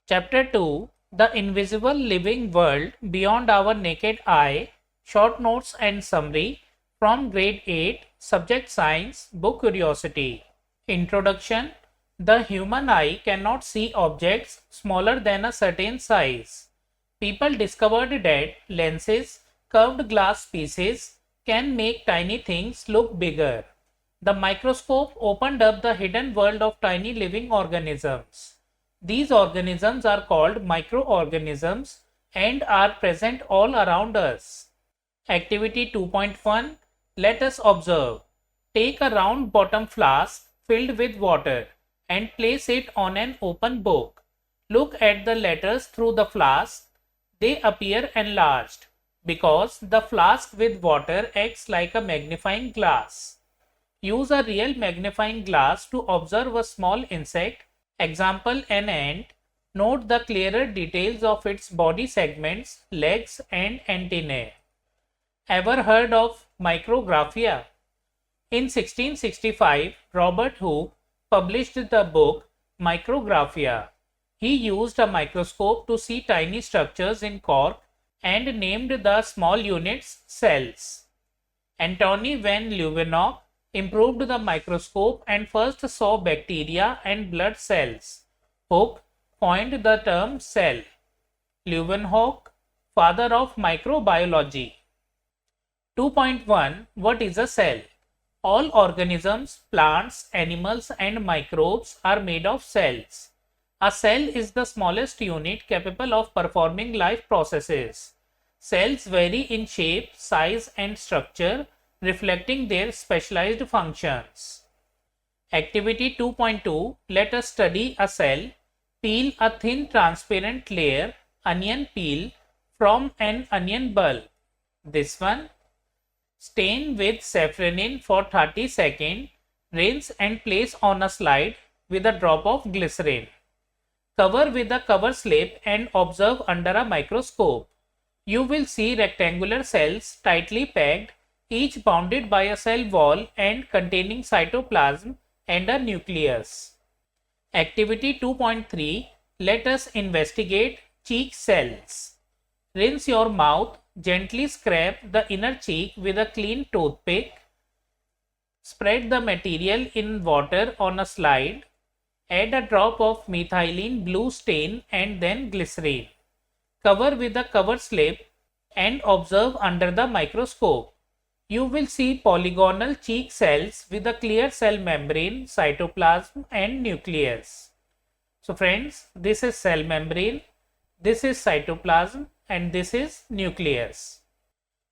Chapter 2, The Invisible Living World Beyond Our Naked Eye, Short Notes and Summary from Grade 8, Subject Science, Book Curiosity. Introduction. The human eye cannot see objects smaller than a certain size. People discovered that lenses, curved glass pieces, can make tiny things look bigger. The microscope opened up the hidden world of tiny living organisms. These organisms are called microorganisms and are present all around us. Activity 2.1. Let us observe. Take a round bottom flask filled with water and place it on an open book. Look at the letters through the flask. They appear enlarged because the flask with water acts like a magnifying glass. Use a real magnifying glass to observe a small insect, example an ant. Note the clearer details of its body segments, legs and antennae. Ever heard of Micrographia? In 1665, Robert Hooke published the book Micrographia. He used a microscope to see tiny structures in cork and named the small units cells. Antony van Leeuwenhoek improved the microscope and first saw bacteria and blood cells. Hooke coined the term cell. Leeuwenhoek, father of microbiology. 2.1. What is a cell? All organisms, plants, animals and microbes are made of cells. A cell is the smallest unit capable of performing life processes. Cells vary in shape, size and structure, reflecting their specialized functions. Activity 2.2. Let us study a cell. Peel a thin transparent layer, onion peel, from an onion bulb. This one. Stain with safranin for 30 seconds. Rinse and place on a slide with a drop of glycerin. Cover with a cover slip and observe under a microscope. You will see rectangular cells tightly packed, each bounded by a cell wall and containing cytoplasm and a nucleus. Activity 2.3. Let us investigate cheek cells. Rinse your mouth, gently scrape the inner cheek with a clean toothpick. Spread the material in water on a slide. Add a drop of methylene blue stain and then glycerine. Cover with a cover slip and observe under the microscope. You will see polygonal cheek cells with a clear cell membrane, cytoplasm and nucleus. So friends, this is cell membrane, this is cytoplasm and this is nucleus.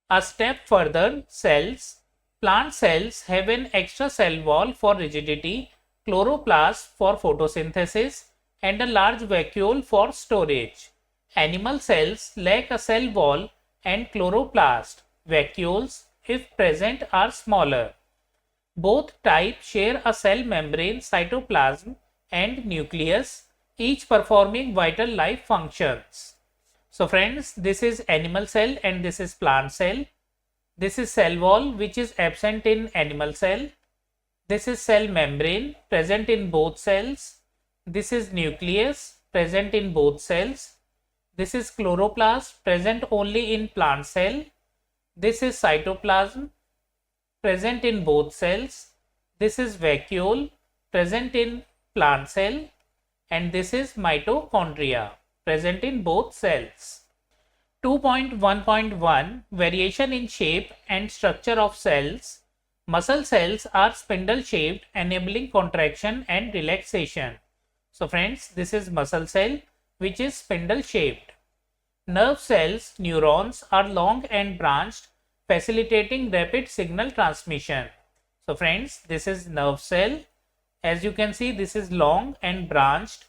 A step further, cells. Plant cells have an extra cell wall for rigidity, chloroplast for photosynthesis and a large vacuole for storage. Animal cells lack a cell wall and chloroplast. Vacuoles, if present, are smaller. Both types share a cell membrane, cytoplasm and nucleus, each performing vital life functions. So friends, this is animal cell and this is plant cell. This is cell wall which is absent in animal cell. This is cell membrane present in both cells. This is nucleus present in both cells. This is chloroplast present only in plant cell. This is cytoplasm present in both cells. This is vacuole present in plant cell and this is mitochondria present in both cells. 2.1.1 Variation in shape and structure of cells. Muscle cells are spindle shaped, enabling contraction and relaxation. So friends, this is muscle cell which is spindle shaped. Nerve cells, neurons, are long and branched, facilitating rapid signal transmission. So friends, this is nerve cell. As you can see, this is long and branched.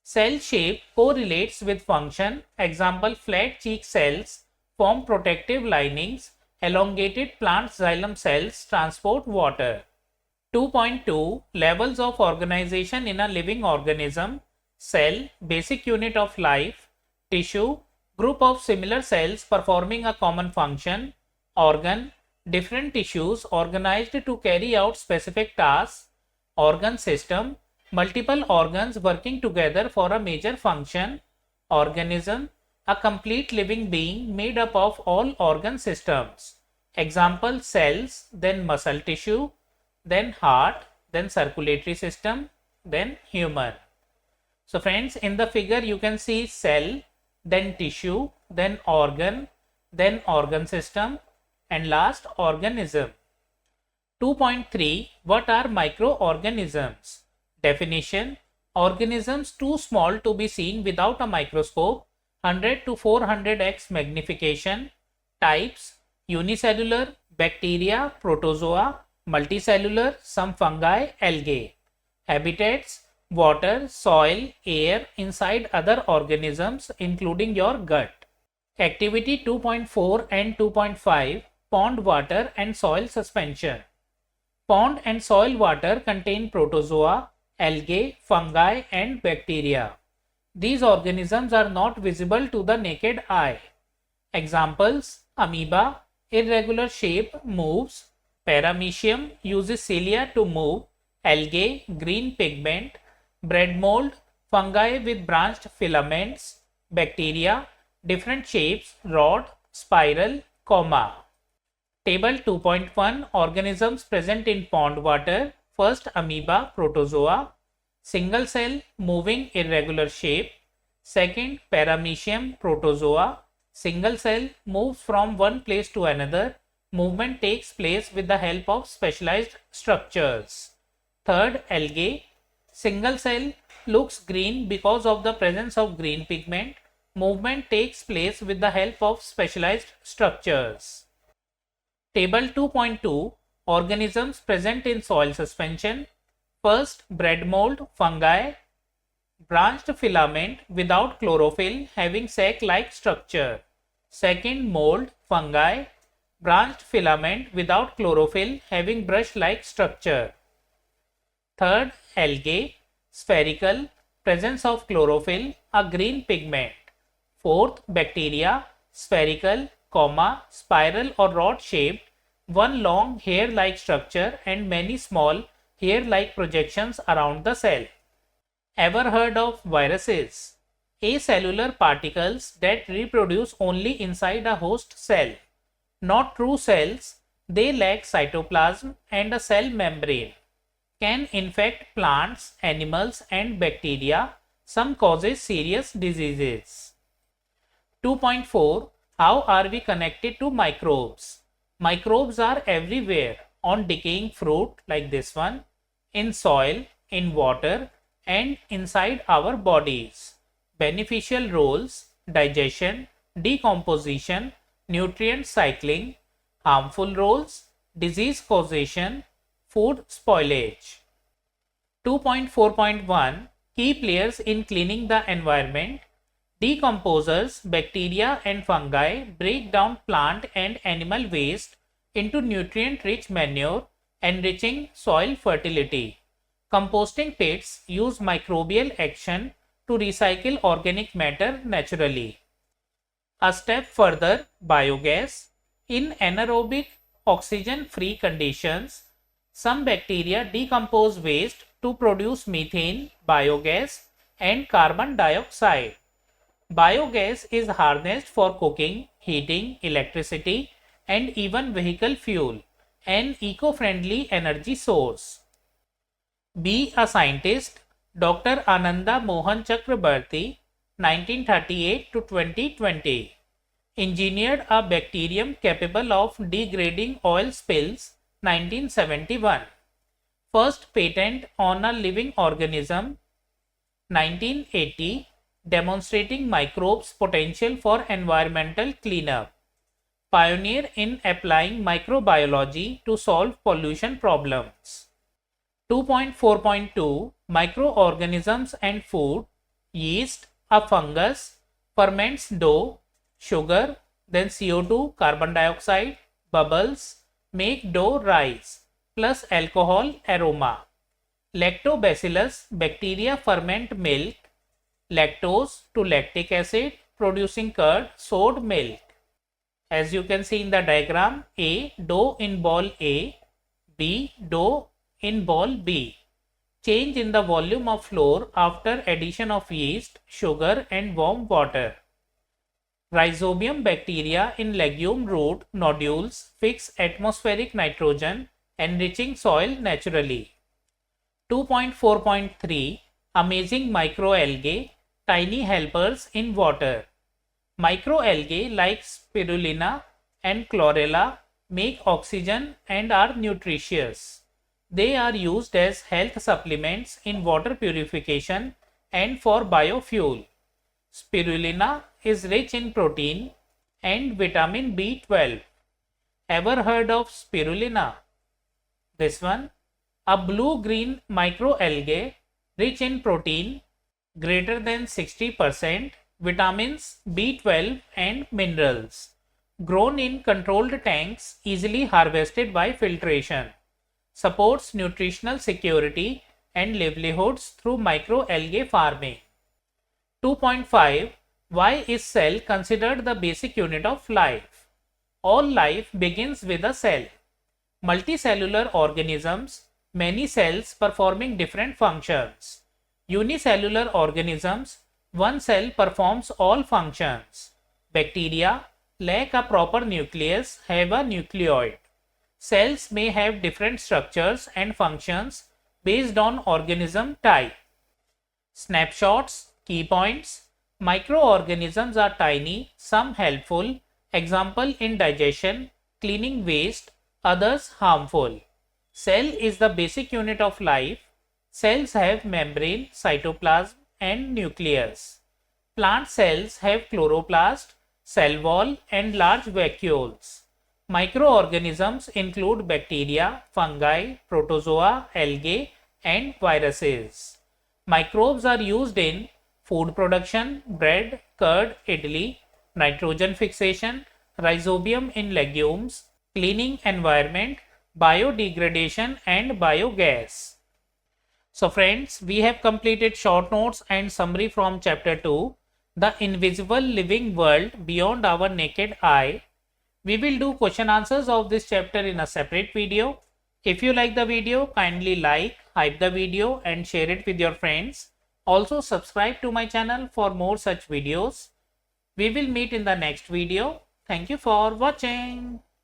Cell shape correlates with function. Example, flat cheek cells form protective linings. Elongated plant xylem cells transport water. 2.2 Levels of organization in a living organism. Cell, basic unit of life. Tissue, group of similar cells performing a common function. Organ, different tissues organized to carry out specific tasks. Organ system, multiple organs working together for a major function. Organism, a complete living being made up of all organ systems. Example, cells, then muscle tissue, then heart, then circulatory system, then human. So friends, in the figure you can see cell, then tissue, then organ system, and last organism. 2.3 What are microorganisms? Definition: organisms too small to be seen without a microscope, 100 to 400x magnification. Types: unicellular, bacteria, protozoa, multicellular, some fungi, algae. Habitats: water, soil, air, inside other organisms including your gut. Activity 2.4 and 2.5 Pond water and soil suspension. Pond and soil water contain protozoa, algae, fungi and bacteria. These organisms are not visible to the naked eye. Examples: amoeba, irregular shape, moves. Paramecium uses cilia to move. Algae, green pigment. Bread mold, fungi with branched filaments. Bacteria, different shapes, rod, spiral, comma. Table 2.1 Organisms present in pond water. First, amoeba, protozoa. Single cell, moving, irregular shape. Second, paramecium, protozoa. Single cell, moves from one place to another. Movement takes place with the help of specialized structures. Third, algae. Single cell, looks green because of the presence of green pigment. Movement takes place with the help of specialized structures. Table 2.2 Organisms present in soil suspension. First, bread mold, fungi. Branched filament without chlorophyll having sac-like structure. Second, mold, fungi. Branched filament without chlorophyll having brush-like structure. Third, algae, spherical, presence of chlorophyll, a green pigment. Fourth, bacteria, spherical, comma, spiral or rod shaped, one long hair-like structure and many small hair-like projections around the cell. Ever heard of viruses? Acellular particles that reproduce only inside a host cell. Not true cells, they lack cytoplasm and a cell membrane. Can infect plants, animals and bacteria. Some causes serious diseases. 2.4 How are we connected to microbes? Microbes are everywhere, on decaying fruit like this one, in soil, in water and inside our bodies. Beneficial roles: digestion, decomposition, nutrient cycling. Harmful roles: disease causation, food spoilage. 2.4.1 Key players in cleaning the environment. Decomposers, bacteria and fungi break down plant and animal waste into nutrient-rich manure, enriching soil fertility. Composting pits use microbial action to recycle organic matter naturally. A step further, biogas. In anaerobic oxygen-free conditions, some bacteria decompose waste to produce methane, biogas and carbon dioxide. Biogas is harnessed for cooking, heating, electricity and even vehicle fuel, an eco-friendly energy source. Be a scientist. Dr. Ananda Mohan Chakrabarty, 1938 to 2020. Engineered a bacterium capable of degrading oil spills, 1971. First patent on a living organism, 1980. Demonstrating microbes' potential for environmental cleanup. Pioneer in applying microbiology to solve pollution problems. 2.4.2 Microorganisms and Food. Yeast, a fungus, ferments dough, sugar, then CO2, carbon dioxide, bubbles, make dough rise, plus alcohol aroma. Lactobacillus bacteria ferment milk, lactose to lactic acid, producing curd, soured milk. As you can see in the diagram, A, dough in ball A, B, dough in ball B. Change in the volume of flour after addition of yeast, sugar and warm water. Rhizobium bacteria in legume root nodules fix atmospheric nitrogen, enriching soil naturally. 2.4.3 Amazing microalgae, tiny helpers in water. Microalgae like spirulina and chlorella make oxygen and are nutritious. They are used as health supplements in water purification and for biofuel. Spirulina is rich in protein and vitamin B12. Ever heard of spirulina? This one, a blue-green microalgae rich in protein greater than 60%, vitamins B12 and minerals. Grown in controlled tanks, easily harvested by filtration. Supports nutritional security and livelihoods through microalgae farming. 2.5 Why is cell considered the basic unit of life? All life begins with a cell. Multicellular organisms, many cells performing different functions. Unicellular organisms, one cell performs all functions. Bacteria lack a proper nucleus, have a nucleoid. Cells may have different structures and functions based on organism type. Snapshots, key points. Microorganisms are tiny, some helpful, example in digestion, cleaning waste, others harmful. Cell is the basic unit of life. Cells have membrane, cytoplasm and nucleus. Plant cells have chloroplast, cell wall and large vacuoles. Microorganisms include bacteria, fungi, protozoa, algae and viruses. Microbes are used in food production, bread, curd, idli, nitrogen fixation, rhizobium in legumes, cleaning environment, biodegradation and biogas. So friends, we have completed short notes and summary from chapter 2, The Invisible Living World Beyond Our Naked Eye. We will do question answers of this chapter in a separate video. If you like the video, kindly like, hype the video and share it with your friends. Also subscribe to my channel for more such videos. We will meet in the next video. Thank you for watching.